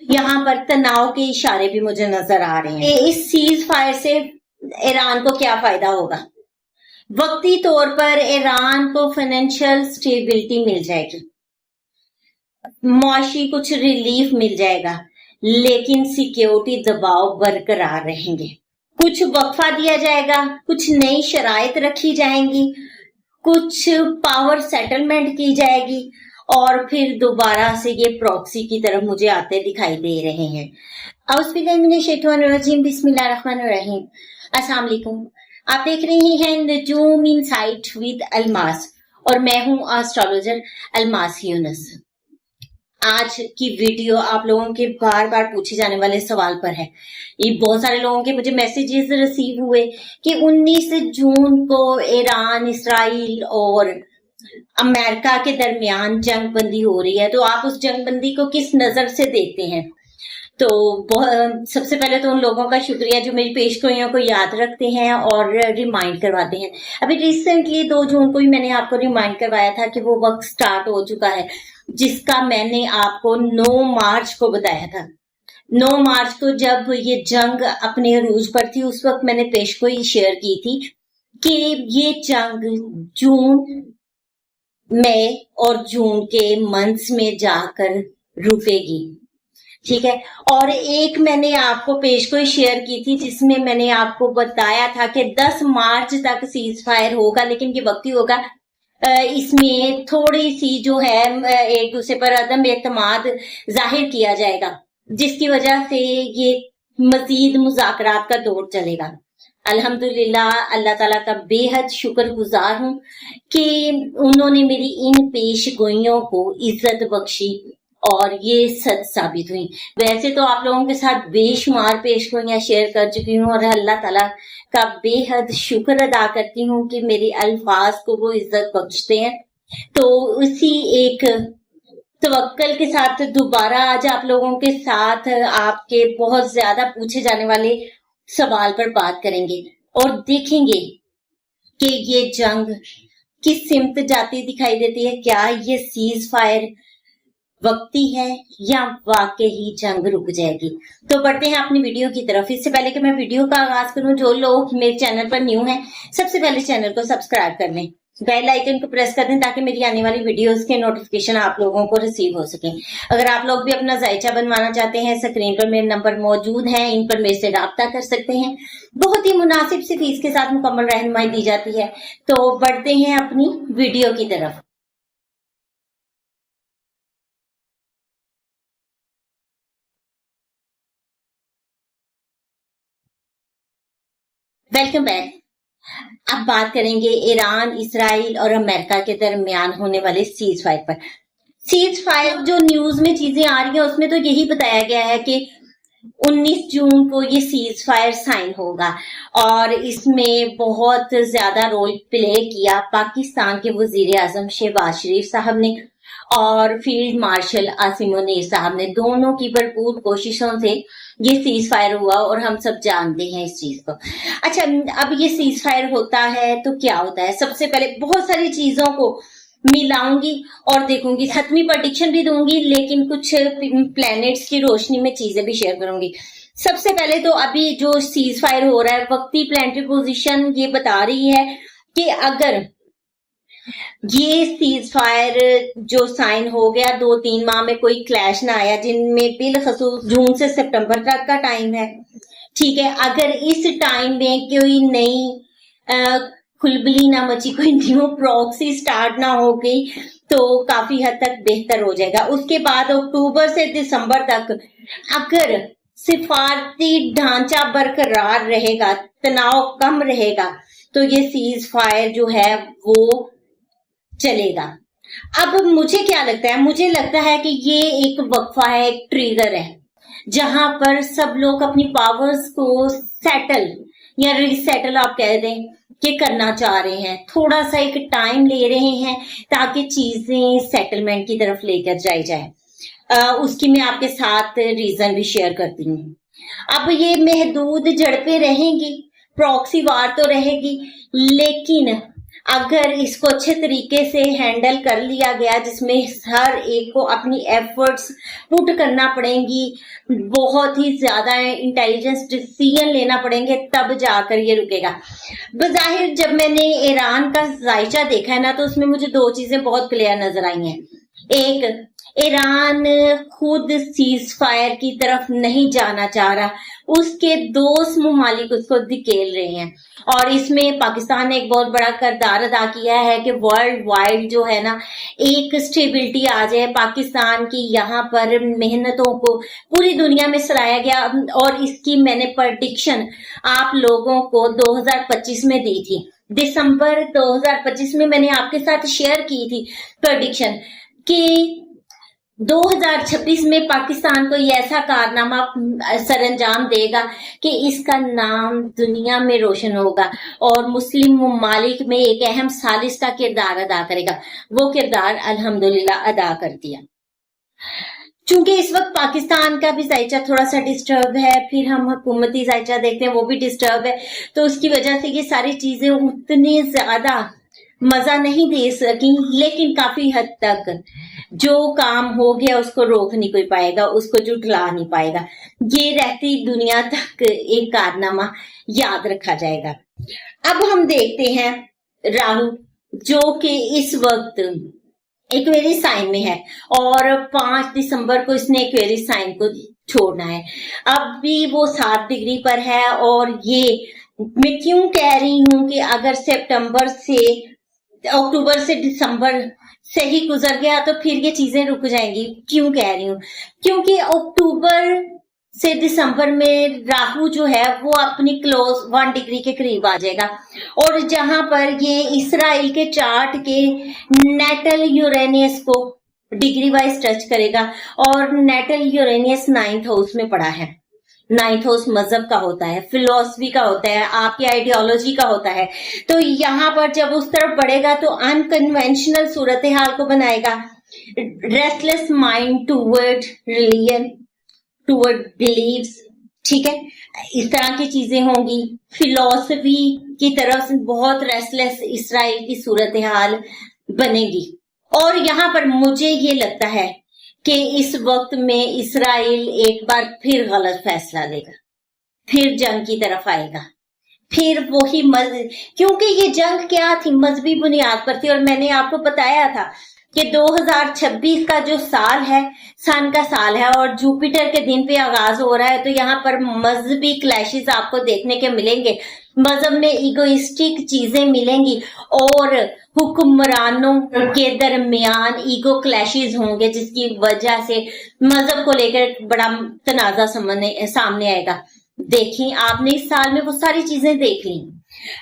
यहाँ पर तनाव के इशारे भी मुझे नजर आ रहे हैं। इस सीज फायर से ईरान को क्या फायदा होगा? वक्ती तौर पर ईरान को फाइनेंशियल स्टेबिलिटी मिल जाएगी, मुआशी कुछ रिलीफ मिल जाएगा, लेकिन सिक्योरिटी दबाव बरकरार रहेंगे। कुछ वक्फा दिया जाएगा, कुछ नई शराइत रखी जाएंगी, कुछ पावर सेटलमेंट की जाएगी और फिर दोबारा से ये प्रॉक्सी की तरफ मुझे आते दिखाई दे रहे हैं। औज़ुबिल्लाहिमिनश्शैतानिर्रजीम, बिस्मिल्लाहिर्रहमानिर्रहीम। अस्सलाम वालेकुम। आप देख रहे हैं नजूम इनसाइट विद अलमास और मैं हूं एस्ट्रोलॉजर अलमास यूनुस। आज की वीडियो आप लोगों के बार बार पूछे जाने वाले सवाल पर है। ये बहुत सारे लोगों के मुझे मैसेजेस रिसीव हुए कि 19 जून को ईरान, इसराइल और अमेरिका के दरमियान जंग बंदी हो रही है, तो आप उस जंग बंदी को किस नजर से देखते हैं? तो सबसे पहले तो उन लोगों का शुक्रिया जो मेरी पेशगोइयों को याद रखते हैं और रिमाइंड करवाते हैं। अभी रिसेंटली 2 जून को ही मैंने आपको रिमाइंड करवाया था कि वो वक्त स्टार्ट हो चुका है, जिसका मैंने आपको 9 मार्च को बताया था। 9 मार्च को जब ये जंग अपने अरूज पर थी, उस वक्त मैंने पेशगोई शेयर की थी कि ये जंग जून, मई और जून के मंथ्स में जाकर रुकेगी, ठीक है। और एक मैंने आपको पेशगोई शेयर की थी जिसमें मैंने आपको बताया था कि 10 मार्च तक सीज फायर होगा, लेकिन ये वक्ती होगा। इसमें थोड़ी सी जो है एक दूसरे पर अदम एतमाद जाहिर किया जाएगा, जिसकी वजह से ये मजीद मुज़ाकरात का दौर चलेगा। अल्हम्दुलिल्लाह, अल्लाह ताला का बेहद शुक्रगुजार हूं कि उन्होंने मेरी इन पेशगोइयों को इज्जत बख्शी और ये सच साबित हुई। वैसे तो आप लोगों के साथ बेशुमार पेशगोइयां शेयर कर चुकी हूँ और अल्लाह ताला का बेहद शुक्र अदा करती हूँ कि मेरे अल्फाज को वो इज्जत बख्शते हैं। तो उसी एक तवक्कल के साथ दोबारा आज आप लोगों के साथ आपके बहुत ज्यादा पूछे जाने वाले सवाल पर बात करेंगे और देखेंगे कि ये जंग किस सिमत जाती दिखाई देती है। क्या ये सीज फायर वक्ती है या वाकई जंग रुक जाएगी? तो बढ़ते हैं अपनी वीडियो की तरफ। इससे पहले कि मैं वीडियो का आगाज करूं, जो लोग मेरे चैनल पर न्यू हैं, सबसे पहले चैनल को सब्सक्राइब कर लें, बेल आइकन को प्रेस कर दें ताकि मेरी आने वाली वीडियोस के नोटिफिकेशन आप लोगों को रिसीव हो सके। अगर आप लोग भी अपना जायचा बनवाना चाहते हैं, स्क्रीन पर मेरे नंबर मौजूद हैं, इन पर मेरे से राब्ता कर सकते हैं। बहुत ही मुनासिब सी फीस के साथ मुकम्मल रहनुमाई दी जाती है। तो बढ़ते हैं अपनी वीडियो की तरफ। Welcome back. अब बात करेंगे ईरान, इसराइल और अमेरिका के दरमियान होने वाले सीज फायर पर। सीज फायर जो न्यूज में चीजें आ रही हैं उसमें तो यही बताया गया है कि 19 जून को ये सीज फायर साइन होगा और इसमें बहुत ज्यादा रोल प्ले किया पाकिस्तान के वजीर आजम शहबाज शरीफ साहब ने और फील्ड मार्शल आसिम मुनीर साहब ने। दोनों की भरपूर कोशिशों से ये सीज फायर हुआ और हम सब जानते हैं इस चीज को। अच्छा, अब ये सीज फायर होता है तो क्या होता है? सबसे पहले बहुत सारी चीजों को मिलाऊंगी और देखूंगी, हतमी प्रेडिक्शन भी दूंगी, लेकिन कुछ प्लैनेट्स की रोशनी में चीजें भी शेयर करूंगी। सबसे पहले तो अभी जो सीज फायर हो रहा है, वक्ती प्लैनेटरी पोजीशन ये बता रही है कि अगर ये सीज फायर जो साइन हो गया, 2-3 माह में कोई क्लैश ना आया, जिनमें बिलखसूस जून से सितंबर तक का टाइम है, ठीक है। अगर इस टाइम में कोई नई खुलबली ना मची, कोई न्यू प्रॉक्सी स्टार्ट ना हो गई, तो काफी हद तक बेहतर हो जाएगा। उसके बाद अक्टूबर से दिसंबर तक अगर सिफारती ढांचा बरकरार रहेगा, तनाव कम रहेगा, तो ये सीज फायर जो है वो चलेगा। अब मुझे क्या लगता है? मुझे लगता है कि ये एक वक्फा है, एक ट्रिगर है, जहां पर सब लोग अपनी पावर्स को सेटल या रीसेटल आप कह दें कि करना चाह रहे हैं। थोड़ा सा एक टाइम ले रहे हैं ताकि चीजें सेटलमेंट की तरफ लेकर जाई जाए। उसकी मैं आपके साथ रीजन भी शेयर करती हूँ। अब ये महदूद झड़पें रहेंगी, प्रॉक्सी वार तो रहेगी, लेकिन अगर इसको अच्छे तरीके से हैंडल कर लिया गया, जिसमें हर एक को अपनी एफर्ट्स पुट करना पड़ेंगी, बहुत ही ज्यादा इंटेलिजेंस डिसीजन लेना पड़ेंगे, तब जाकर ये रुकेगा। बज़ाहिर जब मैंने ईरान का जायचा देखा है ना, तो उसमें मुझे दो चीजें बहुत क्लियर नजर आई हैं। एक, ईरान खुद सीज फायर की तरफ नहीं जाना चाह रहा, उसके दोस्त ममालिक उसको धकेल रहे हैं, और इसमें पाकिस्तान ने एक बहुत बड़ा किरदार अदा किया है कि वर्ल्ड वाइड जो है ना एक स्टेबिलिटी आ जाए। पाकिस्तान की यहाँ पर मेहनतों को पूरी दुनिया में सराहा गया, और इसकी मैंने प्रेडिक्शन आप लोगों को 2025 में दी थी। दिसंबर 2025 में मैंने आपके साथ शेयर की थी प्रेडिक्शन कि 2026 में पाकिस्तान को ये ऐसा कारनामा सरंजाम देगा कि इसका नाम दुनिया में रोशन होगा और मुस्लिम ममालिक में एक अहम सालिस का किरदार अदा करेगा। वो किरदार अल्हम्दुलिल्लाह अदा कर दिया। चूंकि इस वक्त पाकिस्तान का भी जायचा थोड़ा सा डिस्टर्ब है, फिर हम हुकूमती जायचा देखते हैं वो भी डिस्टर्ब है, तो उसकी वजह से ये सारी चीजें उतनी ज्यादा मजा नहीं दे सकी, लेकिन काफी हद तक जो काम हो गया उसको रोक नहीं कोई पाएगा, उसको जुटला नहीं पाएगा। ये रहती दुनिया तक एक कारनामा याद रखा जाएगा। अब हम देखते हैं राहु, जो कि इस वक्त एक्वेरियस साइन में है और 5 दिसंबर को इसने एक्वेरियस साइन को छोड़ना है। अब भी वो 7 डिग्री पर है, और ये मैं क्यों कह रही हूं कि अगर अक्टूबर से दिसंबर से ही गुजर गया तो फिर ये चीजें रुक जाएंगी। क्यों कह रही हूँ? क्योंकि अक्टूबर से दिसंबर में राहु जो है वो अपनी क्लोज 1 डिग्री के करीब आ जाएगा, और जहां पर ये इसराइल के चार्ट के नेटल यूरेनियस को डिग्री वाइज टच करेगा, और नेटल यूरेनियस 9th हाउस में पड़ा है। 9th हाउस मजहब का होता है, फिलॉसफी का होता है, आपकी आइडियोलॉजी का होता है। तो यहाँ पर जब उस तरफ बढ़ेगा तो अनकन्वेंशनल सूरत हाल को बनाएगा, restless mind toward religion, toward beliefs, ठीक है, इस तरह की चीजें होंगी। फिलॉसफी की तरफ बहुत रेस्टलेस इसराइल की सूरत हाल बनेगी। और यहाँ पर मुझे ये लगता है कि इस वक्त में इसराइल एक बार फिर गलत फैसला लेगा, फिर जंग की तरफ आएगा, फिर वही क्योंकि ये जंग क्या थी, मजहबी बुनियाद पर थी। और मैंने आपको बताया था कि 2026 का जो साल है सन का साल है, और जुपिटर के दिन पे आगाज हो रहा है, तो यहाँ पर मजहबी क्लैशेस आपको देखने के मिलेंगे, मजहब में इगोइस्टिक चीजें मिलेंगी, और हुक्मरानों के दरमियान ईगो क्लैशेस होंगे, जिसकी वजह से मजहब को लेकर बड़ा तनाजा सामने आएगा। देखिए, आपने इस साल में वो सारी चीजें देख ली।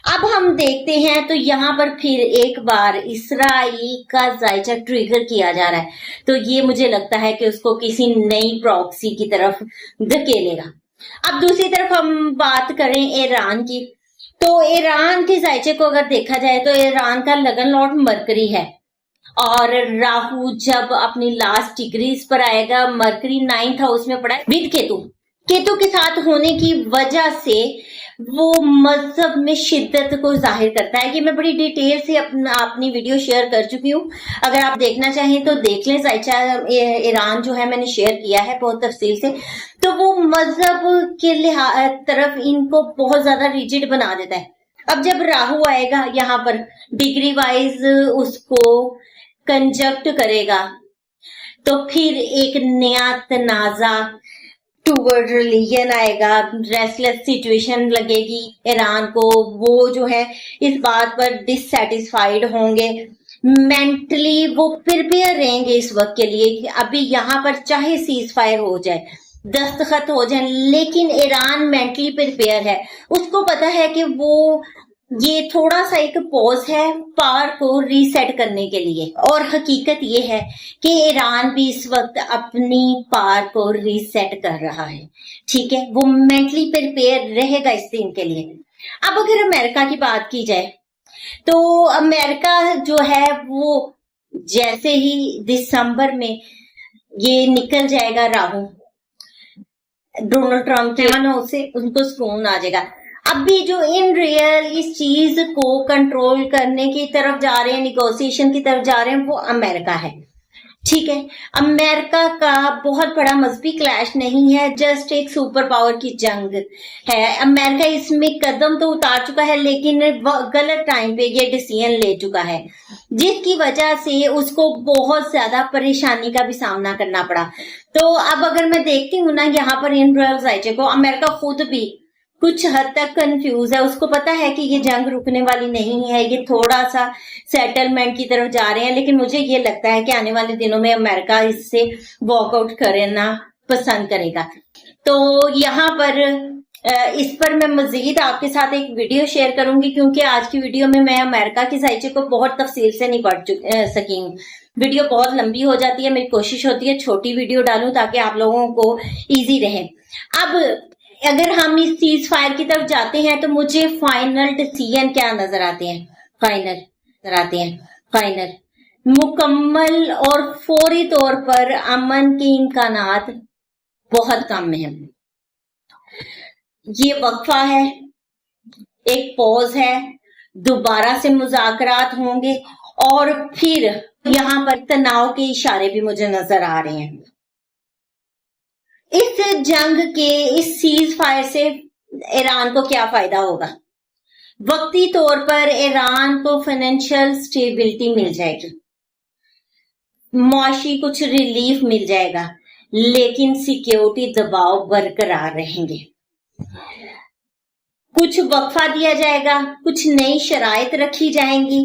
अब हम देखते हैं तो यहाँ पर फिर एक बार इसराइल का जायचा ट्रिगर किया जा रहा है, तो ये मुझे लगता है कि उसको किसी नई प्रॉक्सी की तरफ धकेलेगा। अब दूसरी तरफ हम बात करें ईरान की, तो ईरान के जायचे को अगर देखा जाए तो ईरान का लगन लॉर्ड मरकरी है, और राहु जब अपनी लास्ट डिग्रीज पर आएगा, मरकरी 9th हाउस में पड़ा है विद केतु के साथ होने की वजह से वो मजहब में शिद्दत को जाहिर करता है। कि मैं बड़ी डिटेल से अपनी वीडियो शेयर कर चुकी हूँ, अगर आप देखना चाहें तो देख लें। जायचा ईरान जो है मैंने शेयर किया है बहुत तफसील से। तो वो मजहब के तरफ इनको बहुत ज्यादा रिजिड बना देता है। अब जब राहु आएगा यहाँ पर डिग्री वाइज उसको कंजक्ट करेगा, तो फिर एक नया तनाजा टूवर्ड रिलीजन आएगा, रेस्टलेस सिचुएशन लगेगी ईरान को। वो जो है इस बात पर डिससेटिस्फाइड होंगे, मेंटली वो प्रिपेयर रहेंगे इस वक्त के लिए कि अभी यहाँ पर चाहे सीज फायर हो जाए, दस्तखत हो जाए, लेकिन ईरान मेंटली प्रिपेयर है। उसको पता है कि वो ये थोड़ा सा एक पॉज है पावर को रीसेट करने के लिए, और हकीकत ये है कि ईरान भी इस वक्त अपनी पावर को रीसेट कर रहा है, ठीक है, वो मेंटली प्रिपेयर रहेगा इस दिन के लिए। अब अगर अमेरिका की बात की जाए तो अमेरिका जो है वो जैसे ही दिसंबर में ये निकल जाएगा राहु, डोनाल्ड ट्रंप से उनको सुकून आ जाएगा। अब भी जो इन रियल इस चीज को कंट्रोल करने की तरफ जा रहे हैं, निगोशिएशन की तरफ जा रहे हैं, वो अमेरिका है। ठीक है, अमेरिका का बहुत बड़ा मजहबी क्लैश नहीं है, जस्ट एक सुपर पावर की जंग है। अमेरिका इसमें कदम तो उतार चुका है, लेकिन गलत टाइम पे ये डिसीजन ले चुका है, जिसकी वजह से उसको बहुत ज्यादा परेशानी का भी सामना करना पड़ा। तो अब अगर मैं देखती हूँ ना यहाँ पर इन साइचे को, अमेरिका खुद भी कुछ हद तक कंफ्यूज है। उसको पता है कि ये जंग रुकने वाली नहीं है, ये थोड़ा सा सेटलमेंट की तरफ जा रहे हैं, लेकिन मुझे ये लगता है कि आने वाले दिनों में अमेरिका इससे वॉकआउट करना पसंद करेगा। तो यहाँ पर इस पर मैं मजीद आपके साथ एक वीडियो शेयर करूंगी, क्योंकि आज की वीडियो में मैं अमेरिका की साइचे को बहुत तफसील से नहीं पढ़ सकी हूँ। वीडियो बहुत लंबी हो जाती है, मेरी कोशिश होती है छोटी वीडियो डालूं ताकि आप लोगों को इजी रहे। अब अगर हम इस सीज फायर की तरफ जाते हैं तो मुझे फाइनल डिसीजन क्या नजर आते हैं? फाइनल मुकम्मल और फौरी तौर पर अमन के इम्कानात बहुत कम है। ये वक्फा है, एक पॉज है, दोबारा से मुज़ाकरात होंगे और फिर यहाँ पर तनाव के इशारे भी मुझे नजर आ रहे हैं। इस जंग के, इस सीज फायर से ईरान को क्या फायदा होगा? वक्ती तौर पर ईरान को फाइनेंशियल स्टेबिलिटी मिल जाएगी, मुआशी कुछ रिलीफ मिल जाएगा, लेकिन सिक्योरिटी दबाव बरकरार रहेंगे। कुछ वक्फा दिया जाएगा, कुछ नई शराइत रखी जाएंगी,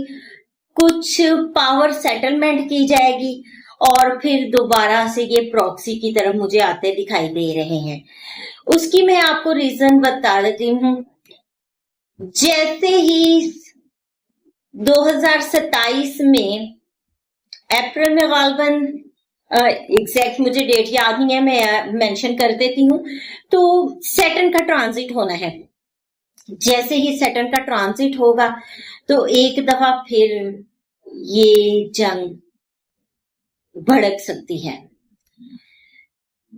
कुछ पावर सेटलमेंट की जाएगी और फिर दोबारा से ये प्रॉक्सी की तरफ मुझे आते दिखाई दे रहे हैं। उसकी मैं आपको रीजन बता देती हूँ। जैसे ही 2027 में अप्रैल में गालबन एग्जैक्ट मुझे डेट याद नहीं है, मैं मेंशन कर देती हूँ, तो सैटर्न का ट्रांजिट होना है। जैसे ही सैटर्न का ट्रांजिट होगा तो एक दफा फिर ये जंग भड़क सकती है।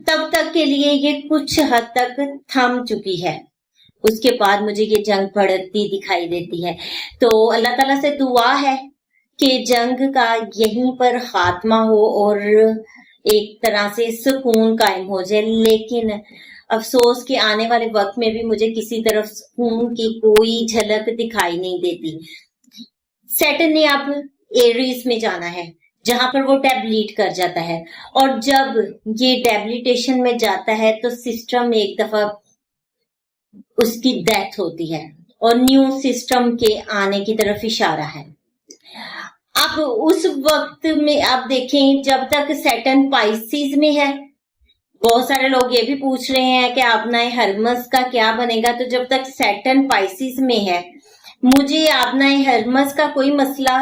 तब तक के लिए ये कुछ हद तक थम चुकी है, उसके बाद मुझे ये जंग भड़कती दिखाई देती है। तो अल्लाह ताला से दुआ है कि जंग का यहीं पर खात्मा हो और एक तरह से सुकून कायम हो जाए। लेकिन अफसोस कि आने वाले वक्त में भी मुझे किसी तरफ सुकून की कोई झलक दिखाई नहीं देती। सैटर्न ने अब एरीज में जाना है, जहां पर वो डेबिलिट कर जाता है, और जब ये डेबिलिटेशन में जाता है तो सिस्टम एक दफा उसकी डेथ होती है और न्यू सिस्टम के आने की तरफ इशारा है। अब उस वक्त में आप देखें, जब तक सैटर्न पाइसिस में है, बहुत सारे लोग ये भी पूछ रहे हैं कि आबनाए हरमस का क्या बनेगा। तो जब तक सैटर्न पाइसिस में है, मुझे आबनाए हरमस का कोई मसला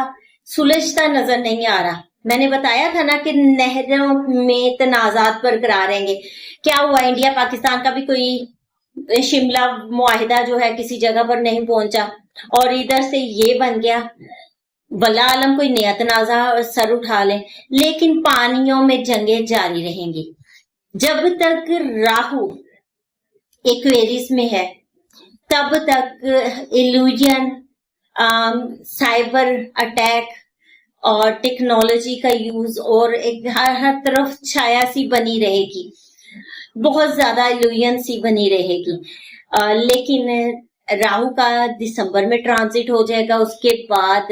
सुलझता नजर नहीं आ रहा। मैंने बताया था ना कि नहरों में तनाजात बरकरार रहेंगे। क्या हुआ, इंडिया पाकिस्तान का भी कोई शिमला मुआहिदा जो है किसी जगह पर नहीं पहुंचा और इधर से ये बन गया। वल्लाह आलम कोई नया तनाजा सर उठा ले, लेकिन पानियों में जंगें जारी रहेंगी जब तक राहु एक्वेरियस में है। तब तक इल्यूजन, साइबर अटैक और टेक्नोलॉजी का यूज और एक हर तरफ छाया सी बनी रहेगी, बहुत ज्यादा इल्यूजन सी बनी रहेगी। लेकिन राहु का दिसंबर में ट्रांजिट हो जाएगा, उसके बाद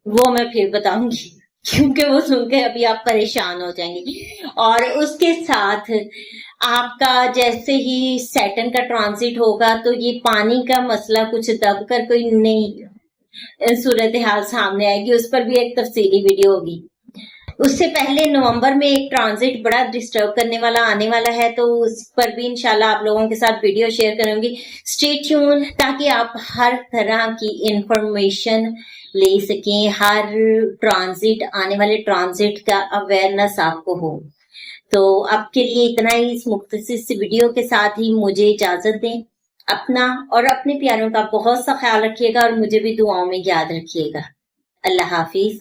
वो मैं फिर बताऊंगी, क्योंकि वो सुनकर अभी आप परेशान हो जाएंगे। और उसके साथ आपका जैसे ही सैटर्न का ट्रांजिट होगा तो ये पानी का मसला कुछ दब कर कोई नई सूरत हाल सामने आएगी, उस पर भी एक तफसीली वीडियो होगी। उससे पहले नवंबर में एक ट्रांजिट बड़ा डिस्टर्ब करने वाला आने वाला है, तो उस पर भी इंशाल्लाह आप लोगों के साथ वीडियो शेयर करूंगी। स्टे ट्यून, ताकि आप हर तरह की इंफॉर्मेशन ले सकें, हर ट्रांजिट, आने वाले ट्रांजिट का अवेयरनेस आपको हो। तो अब के लिए इतना ही। इस मुख्तसर सी वीडियो के साथ ही मुझे इजाजत दें। अपना और अपने प्यारों का बहुत सा ख्याल रखिएगा और मुझे भी दुआओं में याद रखिएगा। अल्लाह हाफिज।